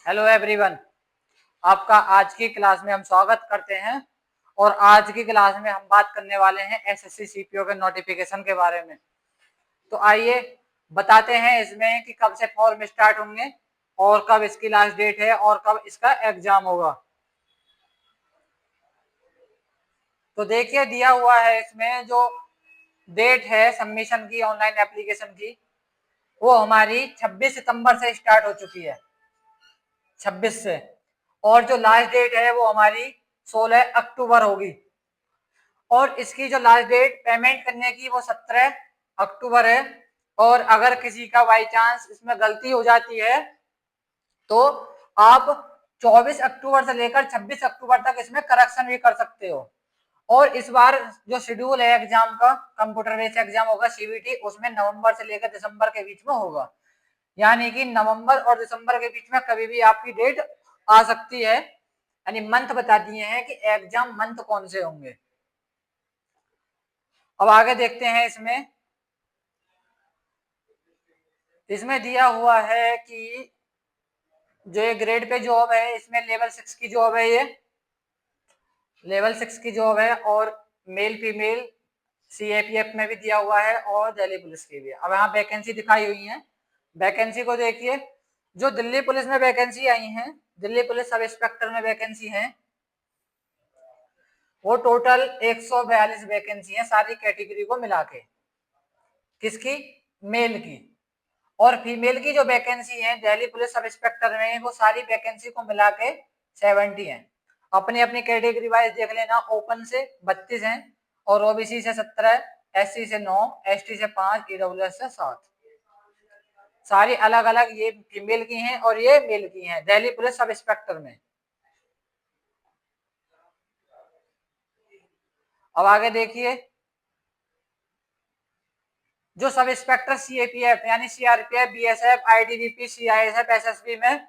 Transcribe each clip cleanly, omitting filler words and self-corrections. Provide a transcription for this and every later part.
Hello everyone, आपका आज की क्लास में हम स्वागत करते हैं। और आज की क्लास में हम बात करने वाले हैं एसएससी सीपीओ के नोटिफिकेशन के बारे में। तो आइए बताते हैं इसमें कि कब से फॉर्म स्टार्ट होंगे और कब इसकी लास्ट डेट है और कब इसका एग्जाम होगा। तो देखिए, दिया हुआ है इसमें जो डेट है सबमिशन की ऑनलाइन एप्लीकेशन की, वो हमारी 26 सितंबर से स्टार्ट हो चुकी है, 26 से। और जो लास्ट डेट है वो हमारी 16 अक्टूबर होगी। और इसकी जो लास्ट डेट पेमेंट करने की वो 17 अक्टूबर है। और अगर किसी का बाई चांस इसमें गलती हो जाती है तो आप 24 अक्टूबर से लेकर 26 अक्टूबर तक इसमें करेक्शन भी कर सकते हो। और इस बार जो शेड्यूल है एग्जाम का, कंप्यूटर बेस्ड एग्जाम होगा सीबीटी, उसमें नवंबर से लेकर दिसंबर के बीच में होगा। यानी कि नवंबर और दिसंबर के बीच में कभी भी आपकी डेट आ सकती है। यानी मंथ बता दिए हैं कि एग्जाम मंथ कौन से होंगे। अब आगे देखते हैं। इसमें दिया हुआ है कि जो ये ग्रेड पे जॉब है, इसमें लेवल 6 की जॉब है, ये लेवल 6 की जॉब है। और मेल फीमेल सीएपीएफ में भी दिया हुआ है और दिल्ली पुलिस की भी। अब यहाँ वैकेंसी दिखाई हुई है, वैकेंसी को देखिए। जो दिल्ली पुलिस में वैकेंसी आई है, दिल्ली पुलिस सब इंस्पेक्टर में वैकेंसी है, वो टोटल 142 वैकेंसी है सारी कैटेगरी को मिला के। किसकी? मेल की। और फीमेल की जो वैकेंसी है दिल्ली पुलिस सब इंस्पेक्टर में, वो सारी वैकेंसी को मिला के 70 है। अपनी अपनी कैटेगरी वाइज देख लेना। ओपन से 32 हैं और ओबीसी से 17, एससी से 9, एसटी से 5, ईडब्ल्यूएस से 7। सारी अलग अलग ये फीमेल की हैं और ये मेल की हैं दिल्ली पुलिस सब इंस्पेक्टर में। अब आगे देखिए, जो सब इंस्पेक्टर सीएपीएफ यानी CRPF, BSF, ITBP, CISF, SSB में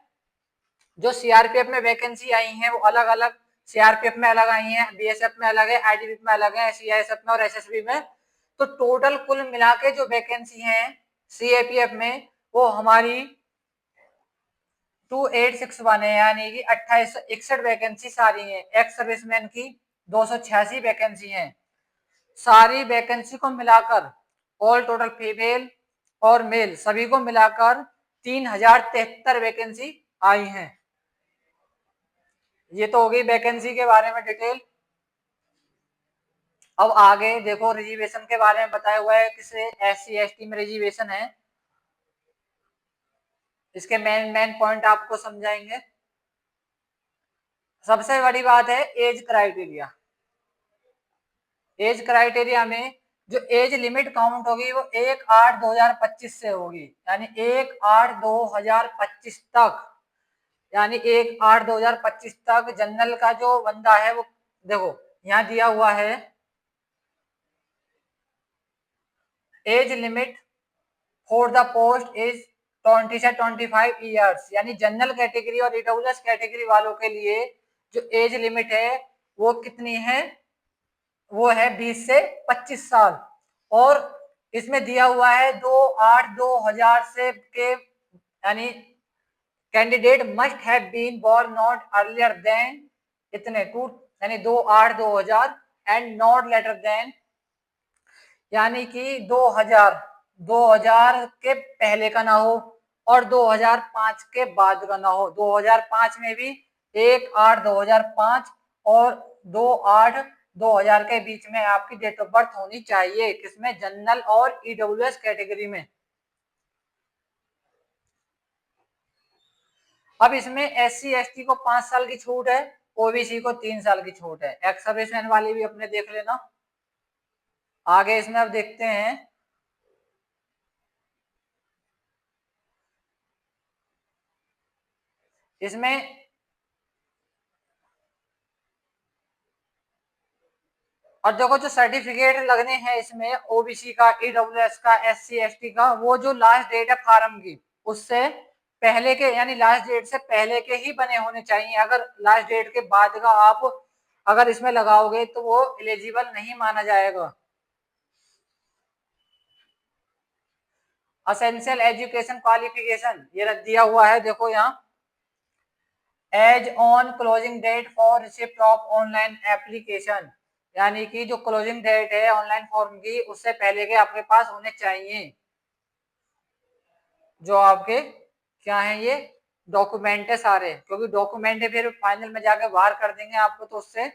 जो सीआरपीएफ में वैकेंसी आई है वो अलग अलग, सीआरपीएफ में अलग आई है, बीएसएफ में अलग है, आईटीबीपी में अलग है, सीआईएसएफ में और एसएसबी में। तो टोटल कुल मिला के जो वैकेंसी है सीएपीएफ में वो हमारी 2861 है। यानी कि 2861 वैकेंसी सारी है। एक्स सर्विसमैन की 286 वैकेंसी है। सारी वैकेंसी को मिलाकर ऑल टोटल फीमेल और मेल सभी को मिलाकर 3073 वैकेंसी आई हैं। ये तो हो गई वैकेंसी के बारे में डिटेल। अब आगे देखो, रिजर्वेशन के बारे में बताया हुआ है किसे एससी एसटी में रिजर्वेशन है। इसके मेन पॉइंट आपको समझाएंगे। सबसे बड़ी बात है एज क्राइटेरिया। एज क्राइटेरिया में जो एज लिमिट काउंट होगी वो 1/8/2025 से होगी। यानी 1/8/2025 तक, यानी 1/8/2025 तक जनरल का जो बंदा है वो, देखो यहाँ दिया हुआ है age limit for the post is 20 से 25 ईयर्स। यानी जनरल कैटेगरी और ईडब्ल्यूएस कैटेगरी वालों के लिए जो एज लिमिट है वो कितनी है? वो है 20 से 25 साल। और इसमें दिया हुआ है 2/8/2000 से के, यानी candidate must have been born not earlier than इतने टू, यानी 2/8/2000 एंड नॉट लेटर देन, यानी कि 2000 के पहले का ना हो और 2005 के बाद का ना हो। 2005 में भी 1/8/2005 और 2/8/2000 के बीच में आपकी डेट ऑफ बर्थ होनी चाहिए। किसमें? जनरल और ईडब्ल्यूएस कैटेगरी में। अब इसमें एससी एसटी को 5 साल की छूट है, ओबीसी को 3 साल की छूट है। एक्स सर्विसमैन वाली भी अपने देख लेना। आगे इसमें अब देखते हैं, इसमें और देखो जो सर्टिफिकेट लगने हैं इसमें ओबीसी का, ईडब्ल्यूएस का, एससी एसटी का, वो जो लास्ट डेट है फार्म की उससे पहले के, यानी लास्ट डेट से पहले के ही बने होने चाहिए। अगर लास्ट डेट के बाद का आप अगर इसमें लगाओगे तो वो एलिजिबल नहीं माना जाएगा। असेंशियल एजुकेशन क्वालिफिकेशन ये दिया हुआ है, देखो यहाँ age on closing date for receipt of online application, यानी कि जो क्लोजिंग डेट है ऑनलाइन फॉर्म की उससे पहले के आपके पास होने चाहिए जो आपके क्या है ये डॉक्यूमेंट है सारे, क्योंकि डॉक्यूमेंट है फिर फाइनल में जाके बाहर कर देंगे आपको, तो उससे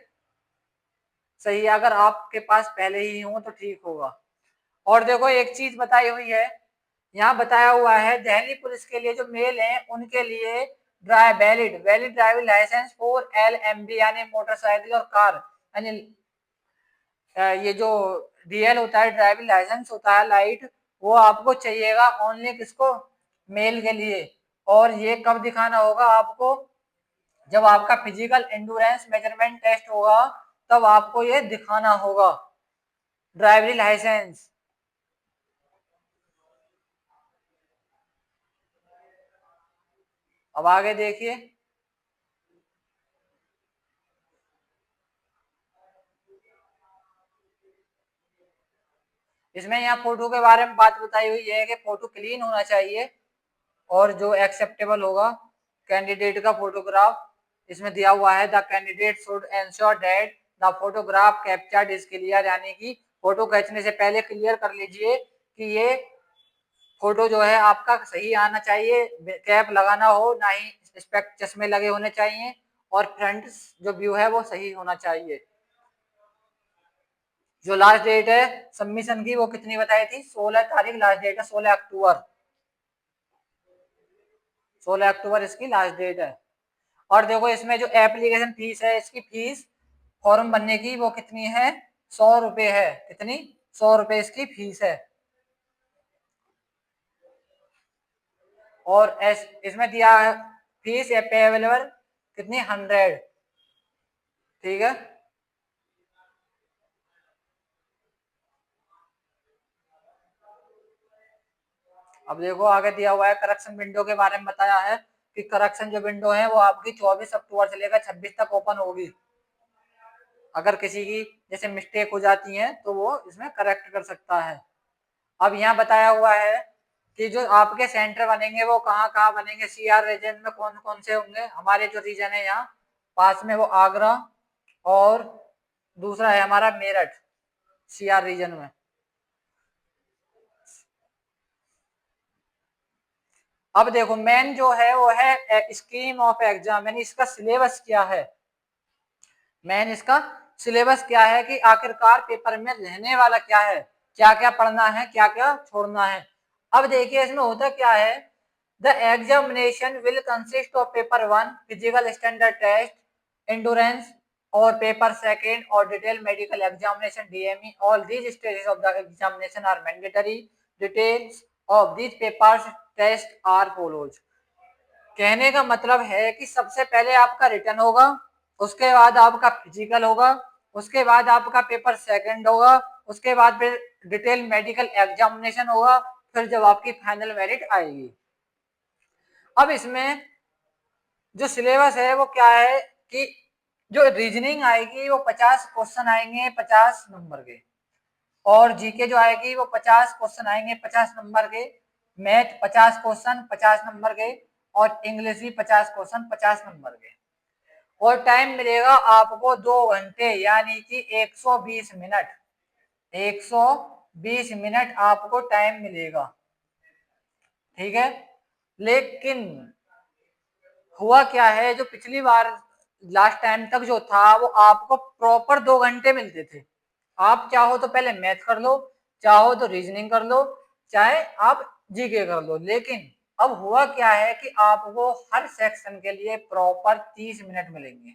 सही है अगर आपके पास पहले ही हो तो ठीक होगा। और देखो एक चीज बताई हुई है, यहाँ बताया हुआ है दिल्ली पुलिस के लिए जो मेल है उनके लिए valid driving licence for LMB यानी मोटरसाइकिल और कार, यानी ये जो DL होता है ड्राइविंग लाइसेंस होता है लाइट, वो आपको चाहिएगा ओनली किसको, मेल के लिए। और ये कब दिखाना होगा आपको, जब आपका फिजिकल एंडुरेंस मेजरमेंट टेस्ट होगा तब आपको ये दिखाना होगा ड्राइविंग लाइसेंस। अब आगे देखिए, इसमें यहाँ फोटो के बारे में बात बताई हुई है कि फोटो क्लीन होना चाहिए और जो एक्सेप्टेबल होगा कैंडिडेट का फोटोग्राफ इसमें दिया हुआ है, the candidate should ensure that the photograph captured is clear, यानी कि फोटो खींचने से पहले क्लियर कर लीजिए कि ये फोटो जो है आपका सही आना चाहिए, कैप लगाना हो ना ही स्पेक्ट चश्मे लगे होने चाहिए, और फ्रंट जो व्यू है वो सही होना चाहिए। जो लास्ट डेट है सबमिशन की वो कितनी बताई थी, 16 तारीख लास्ट डेट है, 16 अक्टूबर, 16 अक्टूबर इसकी लास्ट डेट है। और देखो इसमें जो एप्लीकेशन फीस है, इसकी फीस फॉर्म भरने की वो कितनी है, 100 रुपए है, कितनी, 100 रुपए इसकी फीस है। और इसमें दिया है फीस अवेलेबल कितनी, 100, ठीक है। अब देखो आगे दिया हुआ है करेक्शन विंडो के बारे में बताया है कि करेक्शन जो विंडो है वो आपकी 24 अक्टूबर से लेकर 26 तक ओपन होगी। अगर किसी की जैसे मिस्टेक हो जाती है तो वो इसमें करेक्ट कर सकता है। अब यहाँ बताया हुआ है कि जो आपके सेंटर बनेंगे वो कहाँ कहाँ बनेंगे, CR रीजन में कौन कौन से होंगे। हमारे जो रीजन है यहाँ पास में वो आगरा और दूसरा है हमारा मेरठ CR रीजन में। अब देखो मेन जो है वो है स्कीम ऑफ एग्जाम, यानी इसका सिलेबस क्या है, मेन इसका सिलेबस क्या है कि आखिरकार पेपर में रहने वाला क्या है, क्या क्या पढ़ना है, क्या क्या छोड़ना है। अब देखिए इसमें होता क्या है, the examination will consist of paper 1 physical standard test endurance और पेपर सेकेंड और detail medical examination DME, all these stages of the examination are mandatory, details of these papers test are follows. कहने का मतलब है कि सबसे पहले आपका रिटर्न होगा, उसके बाद आपका फिजिकल होगा, उसके बाद आपका पेपर सेकंड होगा, उसके बाद फिर डिटेल मेडिकल एग्जामिनेशन होगा, फिर जब आपकी फाइनल मेरिट आएगी। अब इसमें जो सिलेबस है वो क्या है कि जो रीजनिंग आएगी वो 50 क्वेश्चन आएंगे 50 नंबर के, और जीके जो आएगी वो 50 क्वेश्चन आएंगे 50 नंबर के, मैथ 50 क्वेश्चन 50 नंबर के, और इंग्लिश भी 50 क्वेश्चन 50 नंबर के। और टाइम मिलेगा आपको 2 घंटे यानी कि 120 मिनट, 120 मिनट आपको टाइम मिलेगा, ठीक है। लेकिन हुआ क्या है, जो पिछली बार लास्ट टाइम तक जो था वो आपको प्रॉपर 2 घंटे मिलते थे। आप चाहो तो पहले मैथ कर लो, चाहो तो रीजनिंग कर लो, चाहे आप जीके कर लो, लेकिन अब हुआ क्या है कि आपको हर सेक्शन के लिए प्रॉपर 30 मिनट मिलेंगे।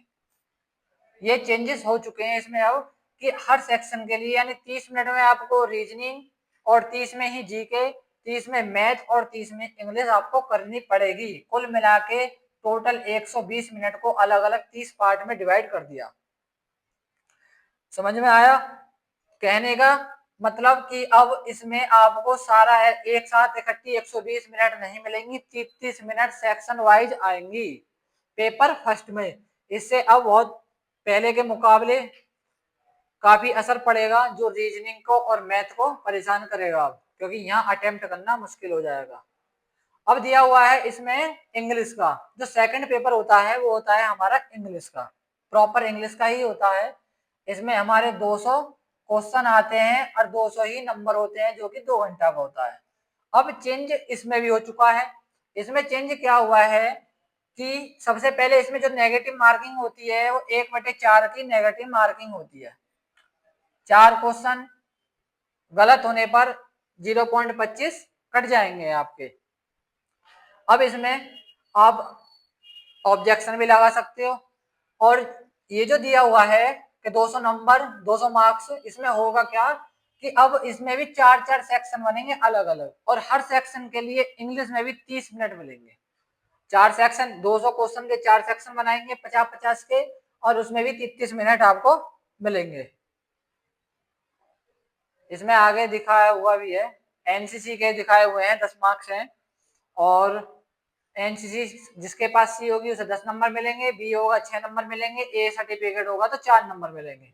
ये चेंजेस हो चुके हैं इसमें अब कि हर सेक्शन के लिए यानी 30 मिनट में आपको रीजनिंग, और 30 में ही जीके, 30 में मैथ और 30 में इंग्लिश आपको करनी पड़ेगी। कुल मिला के टोटल 120 मिनट को अलग अलग 30 पार्ट में डिवाइड कर दिया। समझ में आया कहने का मतलब कि अब इसमें आपको सारा एक साथ इकट्ठी 120 मिनट नहीं मिलेंगी, 30 मिनट सेक्शन वाइज आएंगी पेपर फर्स्ट में। इससे अब बहुत पहले के मुकाबले काफी असर पड़ेगा जो रीजनिंग को और मैथ को परेशान करेगा, क्योंकि यहाँ अटेम्प्ट करना मुश्किल हो जाएगा। अब दिया हुआ है इसमें इंग्लिश का, जो सेकंड पेपर होता है वो होता है हमारा इंग्लिश का, प्रॉपर इंग्लिश का ही होता है। इसमें हमारे 200 क्वेश्चन आते हैं और 200 ही नंबर होते हैं, जो कि 2 घंटा का होता है। अब चेंज इसमें भी हो चुका है। इसमें चेंज क्या हुआ है कि सबसे पहले इसमें जो नेगेटिव मार्किंग होती है वो 1/4 की नेगेटिव मार्किंग होती है। 4 क्वेश्चन गलत होने पर 0.25 कट जाएंगे आपके। अब इसमें आप ऑब्जेक्शन भी लगा सकते हो। और ये जो दिया हुआ है कि 200 नंबर 200 मार्क्स, इसमें होगा क्या कि अब इसमें भी 4-4 सेक्शन बनेंगे अलग अलग, और हर सेक्शन के लिए इंग्लिश में भी 30 मिनट मिलेंगे। 4 सेक्शन, 200 क्वेश्चन के 4 सेक्शन बनाएंगे 50-50 के, और उसमें भी 33 मिनट आपको मिलेंगे। इसमें आगे दिखाया हुआ भी है, एनसीसी के दिखाए हुए हैं 10 मार्क्स हैं, और एनसीसी जिसके पास सी होगी उसे 10 नंबर मिलेंगे, बी होगा 6 नंबर मिलेंगे, ए सर्टिफिकेट होगा तो 4 नंबर मिलेंगे।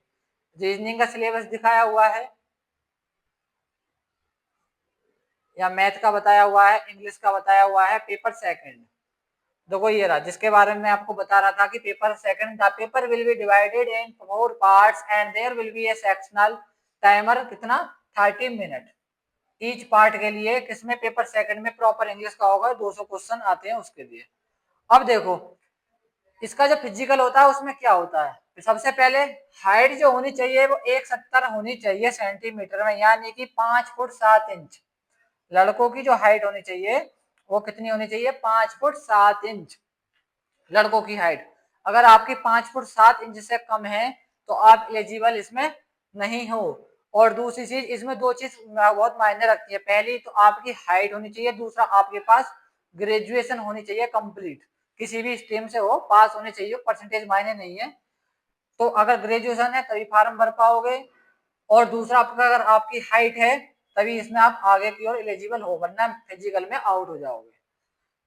रीजनिंग का सिलेबस दिखाया हुआ है, या मैथ का बताया हुआ है, इंग्लिश का बताया हुआ है। पेपर सेकंड देखो ये रहा, जिसके बारे में आपको बता रहा था कि paper second, the paper will be divided in 4 parts and there will be a sectional timer कितना 30 मिनट ईच पार्ट के लिए। किसमें पेपर सेकंड में प्रॉपर इंग्लिश का होगा, 200 क्वेश्चन आते हैं उसके लिए। अब देखो इसका जो फिजिकल होता है उसमें क्या होता है, सबसे पहले हाइट जो होनी चाहिए वो 170 होनी चाहिए सेंटीमीटर में, यानी कि 5 फुट 7 इंच। लड़कों की जो हाइट होनी चाहिए वो कितनी होनी चाहिए, 5 फुट 7 इंच लड़कों की हाइट। अगर आपकी 5 फुट 7 इंच से कम है तो आप एलिजिबल इसमें नहीं हो। और दूसरी चीज, इसमें 2 चीज बहुत मायने रखती है। पहली तो आपकी हाइट होनी चाहिए, दूसरा आपके पास ग्रेजुएशन होनी चाहिए कंप्लीट, किसी भी स्ट्रीम से हो, पास होने चाहिए, परसेंटेज मायने नहीं है। तो अगर ग्रेजुएशन है तभी फार्म भर पाओगे, और दूसरा आपका अगर आपकी हाइट है तभी इसमें आप आगे की ओर एलिजिबल हो, वरना फिजिकल में आउट हो जाओगे।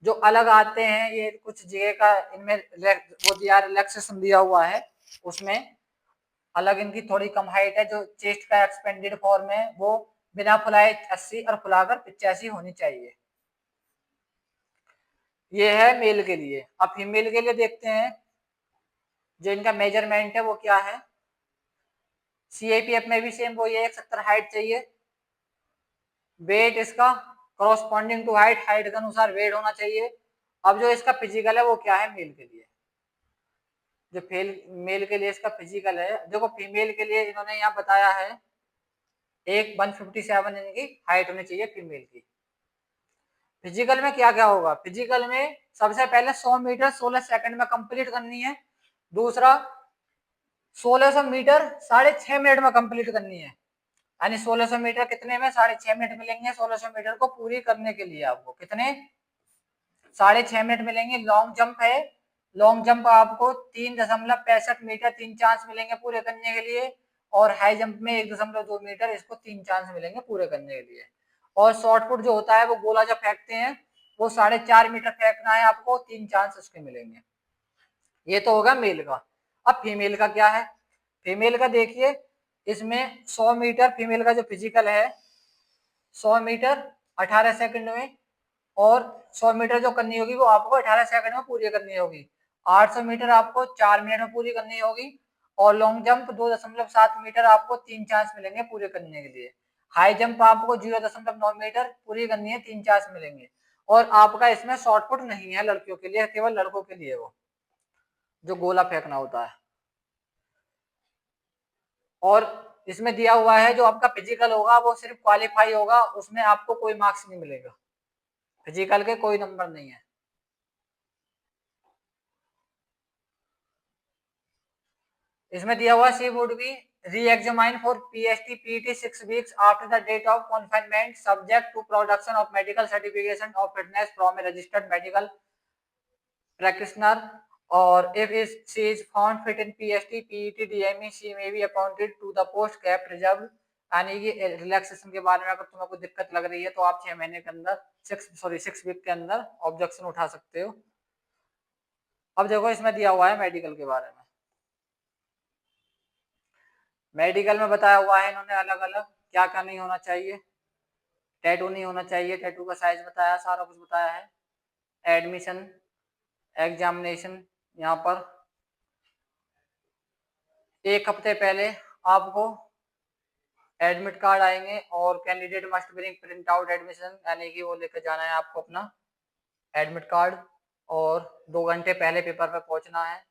जो अलग आते हैं ये कुछ जगह का, इनमें वो दिया रिलैक्सेशन दिया हुआ है, उसमें अलग इनकी थोड़ी कम हाइट है। जो चेस्ट का एक्सपेंडेड फॉर्म है वो बिना फुलाए 80 और फुलाकर 85 होनी चाहिए। ये है मेल के लिए। अब फीमेल के लिए देखते हैं जो इनका मेजरमेंट है वो क्या है। सीआईपीएफ में भी सेम वो ये 170 हाइट चाहिए। वेट इसका कॉरस्पॉन्डिंग टू हाइट, हाइट के अनुसार वेट होना चाहिए। अब जो इसका फिजिकल है वो क्या है मेल के लिए, जो मेल के लिए इसका फिजिकल है, देखो फीमेल के लिए इन्होंने यहाँ बताया है 157 इनकी हाइट होनी चाहिए फीमेल की। फिजिकल में क्या क्या होगा, फिजिकल में सबसे पहले 100 मीटर 16 सेकंड में कंप्लीट करनी है। दूसरा 1600 मीटर 6.5 मिनट में कंप्लीट करनी है, यानी 1600 मीटर कितने में 6.5 मिनट मिलेंगे। 1600 मीटर को पूरी करने के लिए आपको कितने 6.5 मिनट मिलेंगे। लॉन्ग जंप है, लॉन्ग जंप आपको 3.65 मीटर 3 चांस मिलेंगे पूरे करने के लिए, और हाई जंप में 1.2 मीटर, इसको 3 चांस मिलेंगे पूरे करने के लिए। और शॉर्ट पुट जो होता है वो गोला जब फेंकते हैं वो 4.5 मीटर फेंकना है आपको, 3 चांस उसके मिलेंगे। ये तो होगा मेल का। अब फीमेल का क्या है, फीमेल का देखिए इसमें 100 मीटर फीमेल का जो फिजिकल है 100 मीटर 18 सेकंड में, और 100 मीटर जो करनी होगी वो आपको 18 सेकंड में पूरी करनी होगी। 800 मीटर आपको 4 मिनट में पूरी करनी होगी, और लॉन्ग जंप 2.7 मीटर आपको 3 चांस मिलेंगे पूरे करने के लिए। हाई जंप आपको 0.9 मीटर पूरी करनी है, 3 चांस मिलेंगे। और आपका इसमें शॉर्ट पुट नहीं है लड़कियों के लिए, केवल लड़कों के लिए वो जो गोला फेंकना होता है। और इसमें दिया हुआ है जो आपका फिजिकल होगा वो सिर्फ क्वालिफाई होगा, उसमें आपको कोई मार्क्स नहीं मिलेगा, फिजिकल के कोई नंबर नहीं है। इसमें दिया हुआ C would be re-examined for PST PET 6 weeks after the date of confinement subject to production of medical certification of fitness from a registered medical practitioner, or if she is found fit in PST PET DME she may be appointed to the post cap reserved। यानी कि relaxation के बारे में अगर तुम्हें कोई दिक्कत लग रही है तो आप 6 महीने के अंदर 6 वीक के अंदर ऑब्जेक्शन उठा सकते हो। अब देखो इसमें दिया हुआ है मेडिकल के बारे में। मेडिकल में बताया हुआ है इन्होंने अलग अलग क्या क्या नहीं होना चाहिए। टैटू नहीं होना चाहिए, टैटू का साइज बताया, सारा कुछ बताया है। एडमिशन एग्जामिनेशन, यहाँ पर 1 हफ्ते पहले आपको एडमिट कार्ड आएंगे और candidate must bring print out admission, यानी कि वो लेकर जाना है आपको अपना एडमिट कार्ड, और 2 घंटे पहले पेपर पे पहुंचना है।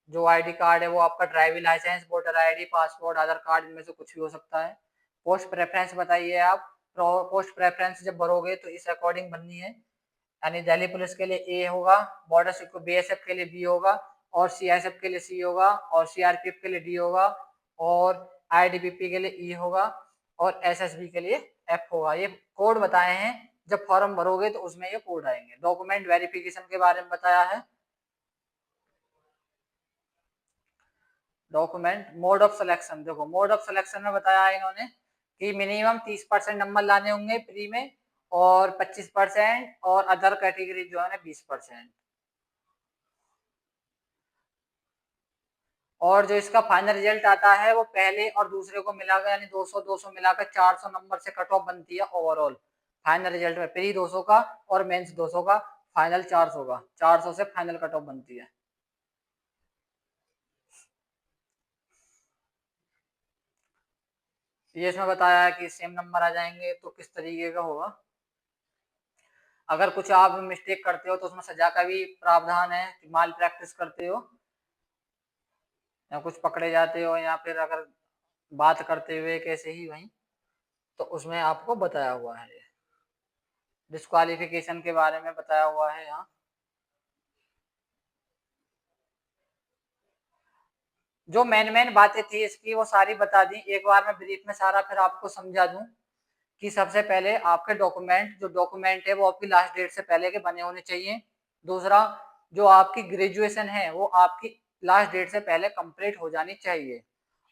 जो आईडी कार्ड है वो आपका driving licence, voter ID, passport, Aadhaar card, इनमें से कुछ भी हो सकता है। पोस्ट प्रेफरेंस बताइए आप, पोस्ट प्रेफरेंस जब भरोगे तो इस अकॉर्डिंग बननी है, यानी दिल्ली पुलिस के लिए ए होगा, बॉर्डर सिक्योर बीएसएफ के लिए बी होगा, और सीआईएसएफ के लिए सी होगा, और सीआरपीएफ के लिए डी होगा, और आईटीबीपी के लिए ई होगा, और एसएसबी के लिए एफ होगा। ये कोड बताए हैं, जब फॉर्म भरोगे तो उसमें ये कोड आएंगे। डॉक्यूमेंट वेरिफिकेशन के बारे में बताया है। डॉक्यूमेंट मोड ऑफ सिलेक्शन, देखो मोड ऑफ सिलेक्शन में बताया है इन्होंने कि मिनिमम 30% नंबर लाने होंगे प्री में, और 25%, और अदर कैटेगरी जो है ना 20%। और जो इसका फाइनल रिजल्ट आता है वो पहले और दूसरे को मिलाकर, यानी 200-200 मिलाकर 400 नंबर से कट ऑफ बनती है ओवरऑल। फाइनल रिजल्ट में प्री 200 का और मेंस 200 का, फाइनल 400 का, 400 से फाइनल कट ऑफ बनती है। ये इसमें बताया है कि सेम नंबर आ जाएंगे तो किस तरीके का होगा। अगर कुछ आप मिस्टेक करते हो तो उसमें सजा का भी प्रावधान है, कि माल प्रैक्टिस करते हो या कुछ पकड़े जाते हो, या फिर अगर बात करते हुए कैसे ही वहीं, तो उसमें आपको बताया हुआ है। डिस्क्वालिफिकेशन के बारे में बताया हुआ है यहाँ। जो मेन बातें थी इसकी वो सारी बता दी, एक बार मैं ब्रीफ में सारा फिर आपको समझा दूं। कि सबसे पहले आपके डॉक्यूमेंट, जो डॉक्यूमेंट है वो आपकी लास्ट डेट से पहले के बने होने चाहिए। दूसरा, जो आपकी ग्रेजुएशन है वो आपकी लास्ट डेट से पहले कंप्लीट हो जानी चाहिए,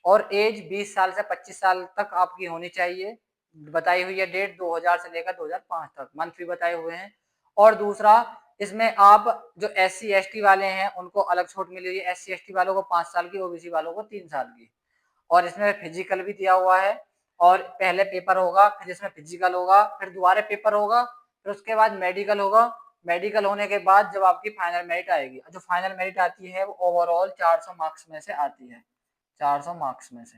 और एज 20 साल से 25 साल तक आपकी होनी चाहिए। बताई हुई है डेट 2000 से लेकर 2005 तक, मंथ भी बताए हुए हैं। और दूसरा, इसमें आप जो SC ST वाले हैं उनको अलग छूट मिली हुई है, SC ST वालों को 5 साल की, OBC वालों को 3 साल की। और इसमें फिजिकल भी दिया हुआ है, और पहले पेपर होगा, फिर इसमें फिजिकल होगा, फिर दोबारा पेपर होगा, फिर उसके बाद मेडिकल होगा। मेडिकल होने के बाद जब आपकी फाइनल मेरिट आएगी, जो फाइनल मेरिट आती है वो ओवरऑल 400 मार्क्स में से आती है, 400 मार्क्स में से।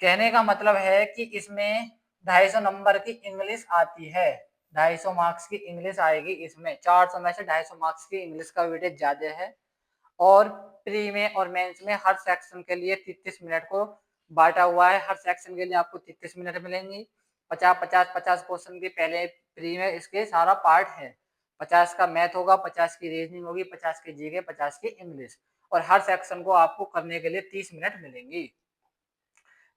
कहने का मतलब है कि इसमें 250 नंबर की इंग्लिश आती है, 250 मार्क्स की इंग्लिश आएगी इसमें, 400 में से 250 मार्क्स की इंग्लिश का वेटेज ज्यादा है। और प्री में और मेंस में हर सेक्शन के लिए 33 मिनट को बांटा हुआ है, हर सेक्शन के लिए आपको 33 मिनट मिलेंगी। 50-50-50 क्वेश्चन के पहले प्री में इसके सारा पार्ट है। 50 का मैथ होगा, 50 की रीजनिंग होगी, 50 की जीके, 50 की इंग्लिश, और हर सेक्शन को आपको करने के लिए 30 मिनट मिलेंगी।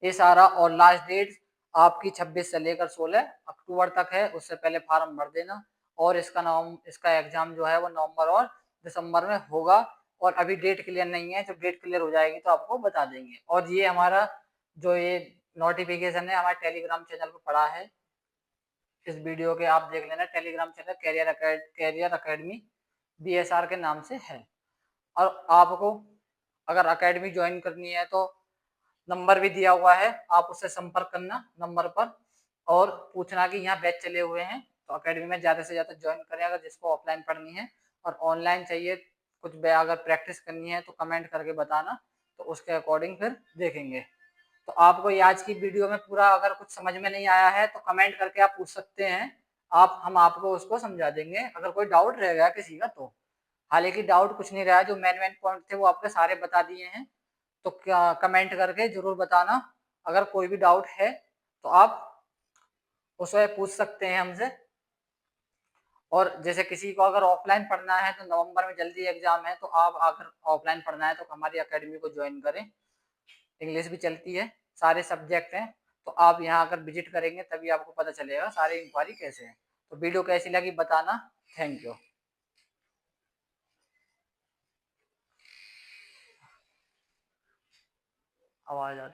ये सारा, और लास्ट डेट आपकी 26 से लेकर 16 अक्टूबर तक है, उससे पहले फार्म भर देना। और इसका एग्जाम जो है वो नवंबर और दिसंबर में होगा, और अभी डेट क्लियर नहीं है, जब डेट क्लियर हो जाएगी तो आपको बता देंगे। और ये हमारा जो ये नोटिफिकेशन है हमारे टेलीग्राम चैनल पर पड़ा है, इस वीडियो के आप देख लेना, Telegram channel career academy BSR के नाम से है। और आपको अगर अकेडमी ज्वाइन करनी है तो नंबर भी दिया हुआ है, आप उससे संपर्क करना नंबर पर, और पूछना कि यहाँ बैच चले हुए हैं, तो अकेडमी में ज़्यादा से ज़्यादा ज्वाइन करें अगर जिसको ऑफलाइन पढ़नी है। और ऑनलाइन चाहिए कुछ अगर प्रैक्टिस करनी है तो कमेंट करके बताना, तो उसके अकॉर्डिंग फिर देखेंगे। तो आपको ये आज की वीडियो में पूरा अगर कुछ समझ में नहीं आया है तो कमेंट करके आप पूछ सकते हैं, हम आपको उसको समझा देंगे अगर कोई डाउट रह गया किसी का तो। हालांकि डाउट कुछ नहीं रहा, जो मेन पॉइंट थे वो आपके सारे बता दिए हैं। तो क्या कमेंट करके जरूर बताना, अगर कोई भी डाउट है तो आप उसे पूछ सकते हैं हमसे। और जैसे किसी को अगर ऑफलाइन पढ़ना है तो नवंबर में जल्दी एग्जाम है, तो आप अगर ऑफलाइन पढ़ना है तो हमारी एकेडमी को ज्वाइन करें। इंग्लिश भी चलती है, सारे सब्जेक्ट हैं, तो आप यहाँ अगर विजिट करेंगे तभी आपको पता चलेगा सारी इंक्वायरी कैसे है। तो वीडियो कैसी लगी बताना। Thank you. आवाज आती